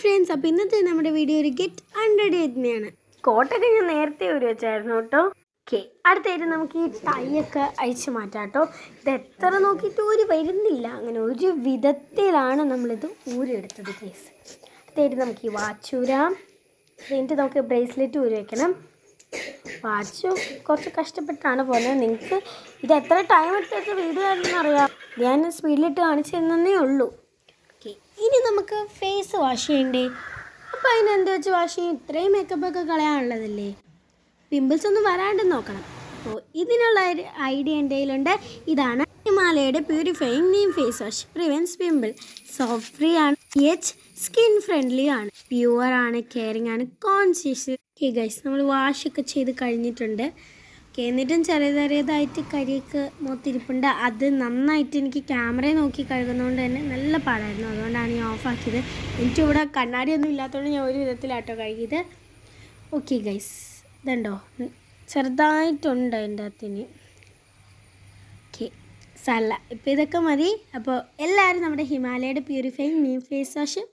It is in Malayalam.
ഫ്രണ്ട്സ്, അപ്പോൾ ഇന്നത്തെ നമ്മുടെ വീഡിയോ ഒരു ഗെറ്റ് അണ്ടർഡേ തന്നെയാണ്. കോട്ടൊക്കെ ഞാൻ നേരത്തെ ഒരു വെച്ചായിരുന്നു കേട്ടോ. ഓക്കെ, അടുത്തായിട്ട് നമുക്ക് ഈ ടൈയൊക്കെ അഴിച്ചു മാറ്റാം കേട്ടോ. ഇത് എത്ര നോക്കിയിട്ട് ഊരി വരുന്നില്ല. അങ്ങനെ ഒരു വിധത്തിലാണ് നമ്മളിത് ഊരിയെടുത്തത് കേസ്. അടുത്തായിട്ട് നമുക്ക് ഈ വാച്ച് ഊരാം. എന്നിട്ട് നമുക്ക് ബ്രേസ്ലെറ്റ് ഊരി വയ്ക്കണം. വാച്ച് കുറച്ച് കഷ്ടപ്പെട്ടാണ് പോകുന്നത്. നിങ്ങൾക്ക് ഇത് എത്ര ടൈം എടുത്തിട്ട് വീഡിയോ ആണെന്ന് അറിയാം. ഞാൻ സ്പീഡിലിട്ട് കാണിച്ചു തന്നേ ഉള്ളൂ. ഓക്കെ, ഇനി നമുക്ക് ഫേസ് വാഷ് ചെയ്യണ്ടേ. അപ്പോൾ അതിനെന്ത് വെച്ച് വാഷ് ചെയ്യും? ഇത്രയും മേക്കപ്പൊക്കെ കളയാനുള്ളതല്ലേ, പിമ്പിൾസ് ഒന്നും വരാണ്ട് നോക്കണം. അപ്പോൾ ഇതിനുള്ള ഒരു ഐഡിയ എൻ്റെ കയ്യിലുണ്ട്. ഇതാണ് ഹിമാലയയുടെ purifying neem face wash. Prevents pimple, soap free ആണ്, സ്കിൻ ഫ്രണ്ട്ലി ആണ്, പ്യുവർ ആണ്, കെയറിങ് ആണ്, കോൺഷ്യസ്. ഓക്കെ ഗൈസ്, നമ്മൾ വാഷൊക്കെ ചെയ്ത് കഴിഞ്ഞിട്ടുണ്ട്. ഓക്കെ, എന്നിട്ടും ചെറിയതായിട്ട് കരിയൊക്കെ മൊത്തിരിപ്പുണ്ട്. അത് നന്നായിട്ട് എനിക്ക് ക്യാമറയെ നോക്കി കഴുകുന്നതുകൊണ്ട് തന്നെ നല്ല പാടായിരുന്നു. അതുകൊണ്ടാണ് ഞാൻ ഓഫാക്കിയത്. എനിക്കിവിടെ കണ്ണാടിയൊന്നും ഇല്ലാത്തതുകൊണ്ട് ഞാൻ ഒരു വിധത്തിലാട്ടോ കഴുകിയത്. ഓക്കെ ഗൈസ്, ഇതുണ്ടോ, ചെറുതായിട്ടുണ്ട് അതിൻ്റെ അകത്തിന്. ഓക്കെ, സല്ല, ഇപ്പോൾ ഇതൊക്കെ മതി. അപ്പോൾ എല്ലാവരും നമ്മുടെ ഹിമാലയയുടെ പ്യൂരിഫൈയിങ് നീം ഫേസ് വാഷ്